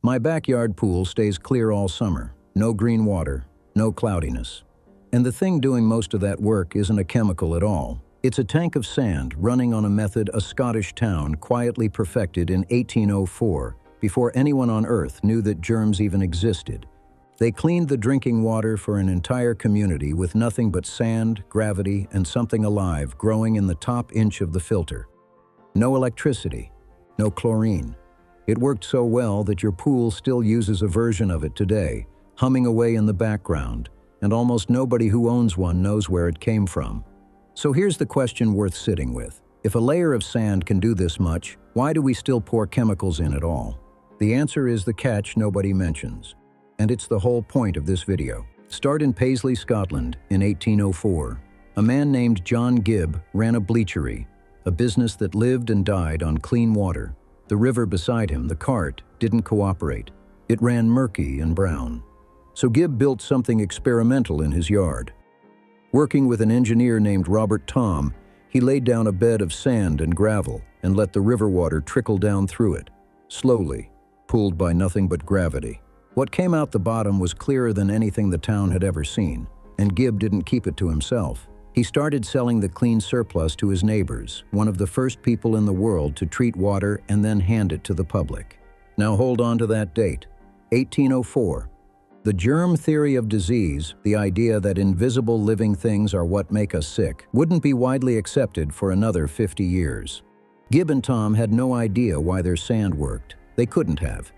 My backyard pool stays clear all summer. No green water, no cloudiness. And the thing doing most of that work isn't a chemical at all. It's a tank of sand running on a method a Scottish town quietly perfected in 1804, before anyone on Earth knew that germs even existed. They cleaned the drinking water for an entire community with nothing but sand, gravity, and something alive growing in the top inch of the filter. No electricity, no chlorine. It worked so well that your pool still uses a version of it today, humming away in the background, and almost nobody who owns one knows where it came from. So here's the question worth sitting with. If a layer of sand can do this much, why do we still pour chemicals in at all? The answer is the catch nobody mentions. And it's the whole point of this video. Start in Paisley, Scotland, in 1804. A man named John Gibb ran a bleachery, a business that lived and died on clean water. The river beside him, the Cart, didn't cooperate. It ran murky and brown. So Gibb built something experimental in his yard. Working with an engineer named Robert Thom, he laid down a bed of sand and gravel and let the river water trickle down through it, slowly, pulled by nothing but gravity. What came out the bottom was clearer than anything the town had ever seen, and Gibb didn't keep it to himself. He started selling the clean surplus to his neighbors, one of the first people in the world to treat water and then hand it to the public. Now hold on to that date, 1804. The germ theory of disease, the idea that invisible living things are what make us sick, wouldn't be widely accepted for another 50 years. Gibb and Thom had no idea why their sand worked. They couldn't have.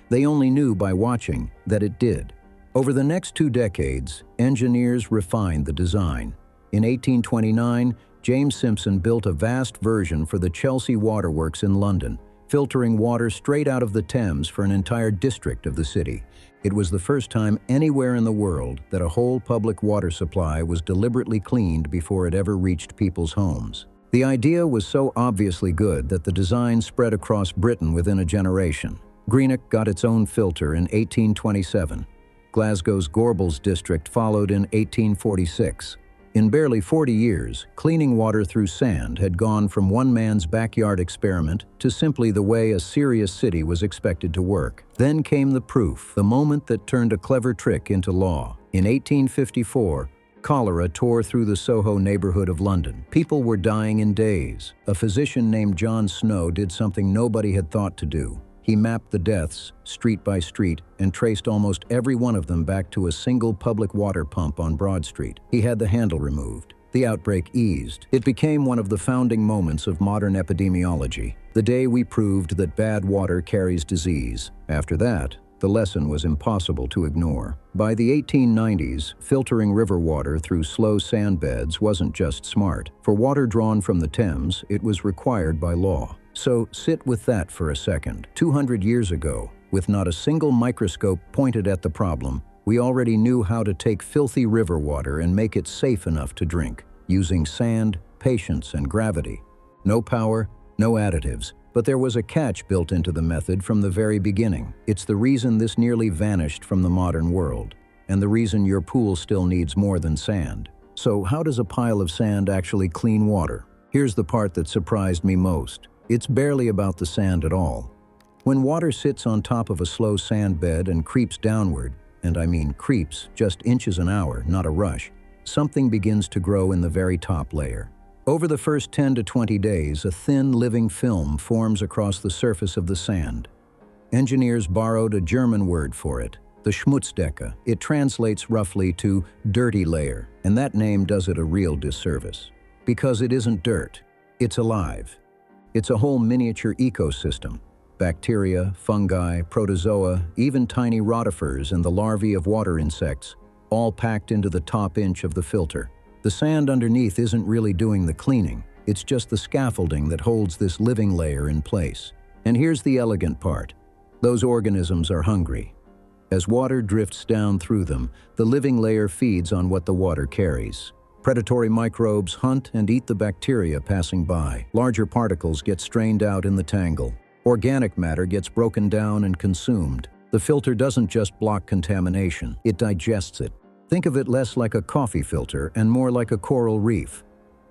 They only knew by watching that it did. Over the next 2 decades, engineers refined the design. In 1829, James Simpson built a vast version for the Chelsea Waterworks in London, filtering water straight out of the Thames for an entire district of the city. It was the first time anywhere in the world that a whole public water supply was deliberately cleaned before it ever reached people's homes. The idea was so obviously good that the design spread across Britain within a generation. Greenock got its own filter in 1827. Glasgow's Gorbals district followed in 1846. In barely 40 years, cleaning water through sand had gone from one man's backyard experiment to simply the way a serious city was expected to work. Then came the proof, the moment that turned a clever trick into law. In 1854, cholera tore through the Soho neighborhood of London. People were dying in days. A physician named John Snow did something nobody had thought to do. He mapped the deaths, street by street, and traced almost every one of them back to a single public water pump on Broad Street. He had the handle removed. The outbreak eased. It became one of the founding moments of modern epidemiology, the day we proved that bad water carries disease. After that, the lesson was impossible to ignore. By the 1890s, filtering river water through slow sand beds wasn't just smart. For water drawn from the Thames, it was required by law. So sit with that for a second. 200 years ago, with not a single microscope pointed at the problem, we already knew how to take filthy river water and make it safe enough to drink, using sand, patience, and gravity. No power, no additives, but there was a catch built into the method from the very beginning. It's the reason this nearly vanished from the modern world, and the reason your pool still needs more than sand. So how does a pile of sand actually clean water? Here's the part that surprised me most. It's barely about the sand at all. When water sits on top of a slow sand bed and creeps downward, and I mean creeps, just inches an hour, not a rush, something begins to grow in the very top layer. Over the first 10 to 20 days, a thin, living film forms across the surface of the sand. Engineers borrowed a German word for it, the Schmutzdecke. It translates roughly to dirty layer, and that name does it a real disservice. Because it isn't dirt, it's alive. It's a whole miniature ecosystem. Bacteria, fungi, protozoa, even tiny rotifers and the larvae of water insects, all packed into the top inch of the filter. The sand underneath isn't really doing the cleaning. It's just the scaffolding that holds this living layer in place. And here's the elegant part. Those organisms are hungry. As water drifts down through them, the living layer feeds on what the water carries. Predatory microbes hunt and eat the bacteria passing by. Larger particles get strained out in the tangle. Organic matter gets broken down and consumed. The filter doesn't just block contamination, it digests it. Think of it less like a coffee filter and more like a coral reef.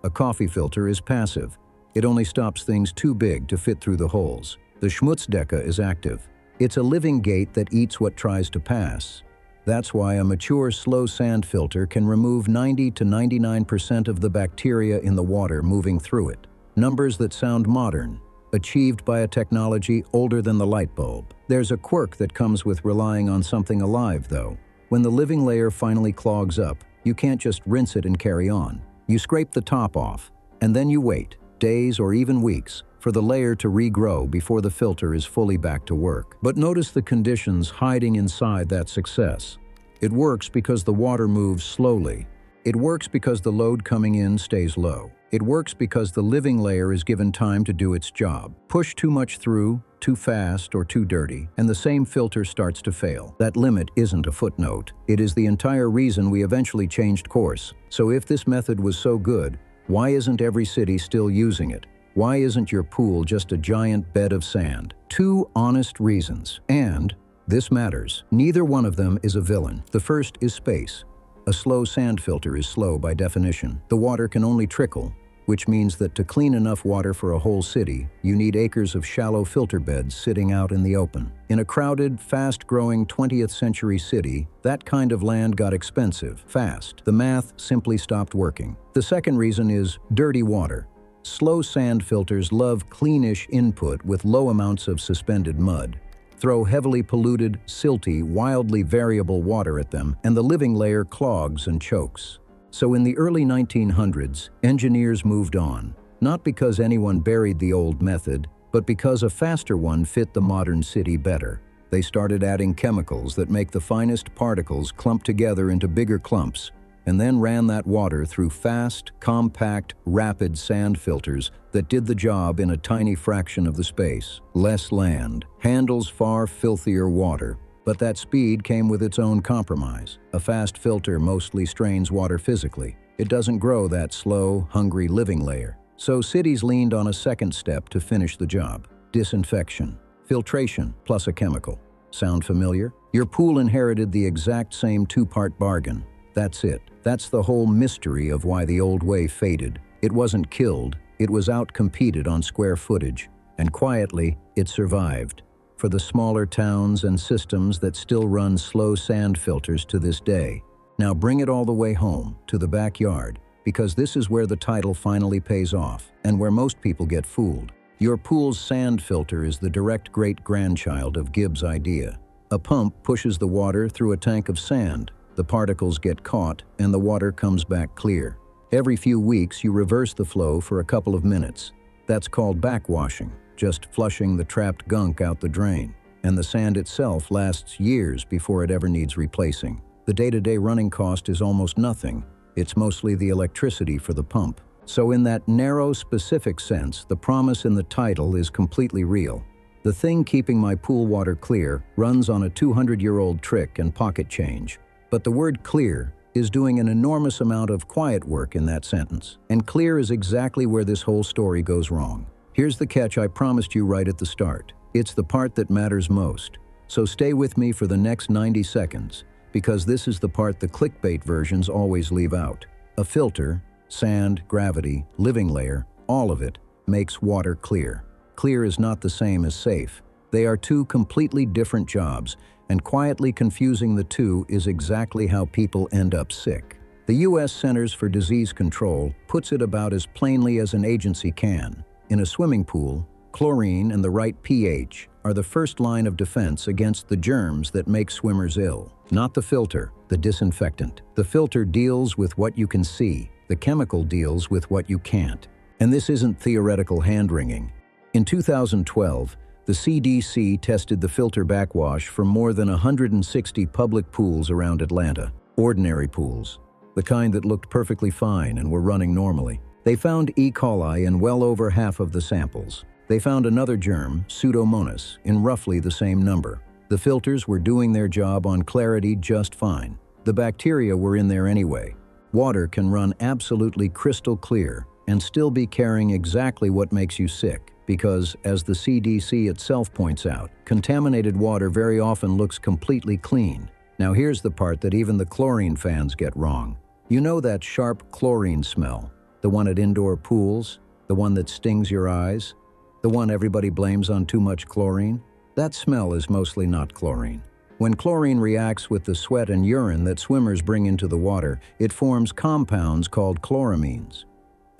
A coffee filter is passive. It only stops things too big to fit through the holes. The Schmutzdecke is active. It's a living gate that eats what tries to pass. That's why a mature, slow sand filter can remove 90 to 99% of the bacteria in the water moving through it. Numbers that sound modern, achieved by a technology older than the light bulb. There's a quirk that comes with relying on something alive, though. When the living layer finally clogs up, you can't just rinse it and carry on. You scrape the top off, and then you wait, days or even weeks, for the layer to regrow before the filter is fully back to work. But notice the conditions hiding inside that success. It works because the water moves slowly. It works because the load coming in stays low. It works because the living layer is given time to do its job. Push too much through, too fast, or too dirty, and the same filter starts to fail. That limit isn't a footnote. It is the entire reason we eventually changed course. So if this method was so good, why isn't every city still using it? Why isn't your pool just a giant bed of sand? Two honest reasons. And this matters. Neither one of them is a villain. The first is space. A slow sand filter is slow by definition. The water can only trickle, which means that to clean enough water for a whole city, you need acres of shallow filter beds sitting out in the open. In a crowded, fast-growing 20th century city, that kind of land got expensive, fast. The math simply stopped working. The second reason is dirty water. Slow sand filters love cleanish input with low amounts of suspended mud. Throw heavily polluted, silty, wildly variable water at them, and the living layer clogs and chokes. So in the early 1900s, engineers moved on, not because anyone buried the old method, but because a faster one fit the modern city better. They started adding chemicals that make the finest particles clump together into bigger clumps, and then ran that water through fast, compact, rapid sand filters that did the job in a tiny fraction of the space. Less land, handles far filthier water. But that speed came with its own compromise. A fast filter mostly strains water physically. It doesn't grow that slow, hungry living layer. So cities leaned on a second step to finish the job. Disinfection. Filtration plus a chemical. Sound familiar? Your pool inherited the exact same two-part bargain. That's it. That's the whole mystery of why the old way faded. It wasn't killed. It was outcompeted on square footage. And quietly, it survived. For the smaller towns and systems that still run slow sand filters to this day. Now bring it all the way home, to the backyard, because this is where the title finally pays off, and where most people get fooled. Your pool's sand filter is the direct great-grandchild of Gibbs' idea. A pump pushes the water through a tank of sand. The particles get caught, and the water comes back clear. Every few weeks, you reverse the flow for a couple of minutes. That's called backwashing. Just flushing the trapped gunk out the drain. And the sand itself lasts years before it ever needs replacing. The day-to-day running cost is almost nothing. It's mostly the electricity for the pump. So in that narrow, specific sense, the promise in the title is completely real. The thing keeping my pool water clear runs on a 200-year-old trick and pocket change. But the word clear is doing an enormous amount of quiet work in that sentence. And clear is exactly where this whole story goes wrong. Here's the catch I promised you right at the start. It's the part that matters most. So stay with me for the next 90 seconds, because this is the part the clickbait versions always leave out. A filter, sand, gravity, living layer, all of it, makes water clear. Clear is not the same as safe. They are two completely different jobs, and quietly confusing the two is exactly how people end up sick. The U.S. Centers for Disease Control puts it about as plainly as an agency can. In a swimming pool, chlorine and the right pH are the first line of defense against the germs that make swimmers ill. Not the filter, the disinfectant. The filter deals with what you can see. The chemical deals with what you can't. And this isn't theoretical hand-wringing. In 2012, the CDC tested the filter backwash for more than 160 public pools around Atlanta. Ordinary pools, the kind that looked perfectly fine and were running normally. They found E. coli in well over half of the samples. They found another germ, Pseudomonas, in roughly the same number. The filters were doing their job on clarity just fine. The bacteria were in there anyway. Water can run absolutely crystal clear and still be carrying exactly what makes you sick, because, as the CDC itself points out, contaminated water very often looks completely clean. Now here's the part that even the chlorine fans get wrong. You know that sharp chlorine smell? The one at indoor pools? The one that stings your eyes? The one everybody blames on too much chlorine? That smell is mostly not chlorine. When chlorine reacts with the sweat and urine that swimmers bring into the water, it forms compounds called chloramines.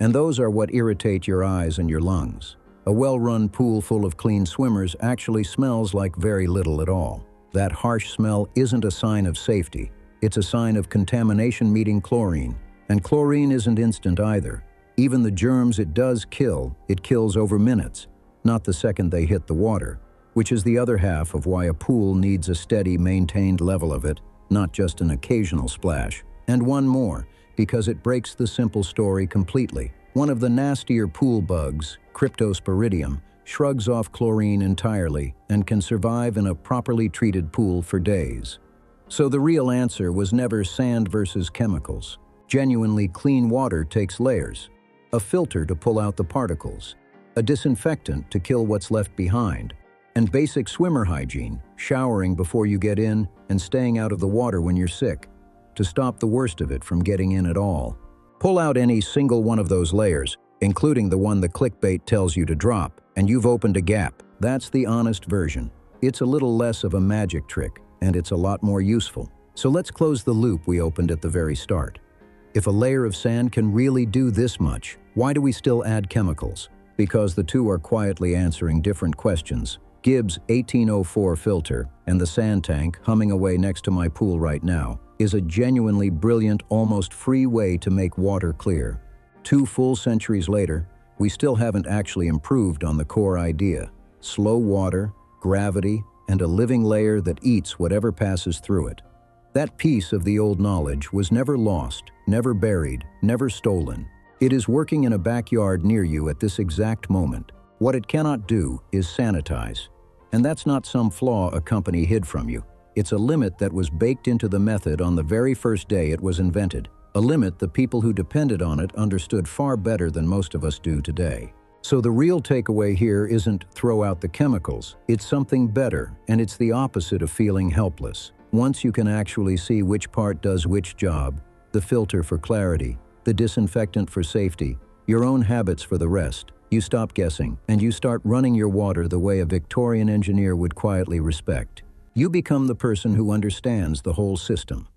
And those are what irritate your eyes and your lungs. A well-run pool full of clean swimmers actually smells like very little at all. That harsh smell isn't a sign of safety. It's a sign of contamination meeting chlorine. And chlorine isn't instant either. Even the germs it does kill, it kills over minutes, not the second they hit the water, which is the other half of why a pool needs a steady, maintained level of it, not just an occasional splash. And one more, because it breaks the simple story completely. One of the nastier pool bugs, Cryptosporidium, shrugs off chlorine entirely and can survive in a properly treated pool for days. So the real answer was never sand versus chemicals. Genuinely clean water takes layers. A filter to pull out the particles, a disinfectant to kill what's left behind, and basic swimmer hygiene, showering before you get in and staying out of the water when you're sick, to stop the worst of it from getting in at all. Pull out any single one of those layers, including the one the clickbait tells you to drop, and you've opened a gap. That's the honest version. It's a little less of a magic trick, and it's a lot more useful. So let's close the loop we opened at the very start. If a layer of sand can really do this much, why do we still add chemicals? Because the two are quietly answering different questions. Gibbs' 1804 filter and the sand tank humming away next to my pool right now is a genuinely brilliant, almost free way to make water clear. 2 full centuries later, we still haven't actually improved on the core idea: slow water, gravity, and a living layer that eats whatever passes through it. That piece of the old knowledge was never lost, never buried, never stolen. It is working in a backyard near you at this exact moment. What it cannot do is sanitize. And that's not some flaw a company hid from you. It's a limit that was baked into the method on the very first day it was invented. A limit the people who depended on it understood far better than most of us do today. So the real takeaway here isn't throw out the chemicals. It's something better, and it's the opposite of feeling helpless. Once you can actually see which part does which job, the filter for clarity, the disinfectant for safety, your own habits for the rest, you stop guessing, and you start running your water the way a Victorian engineer would quietly respect. You become the person who understands the whole system.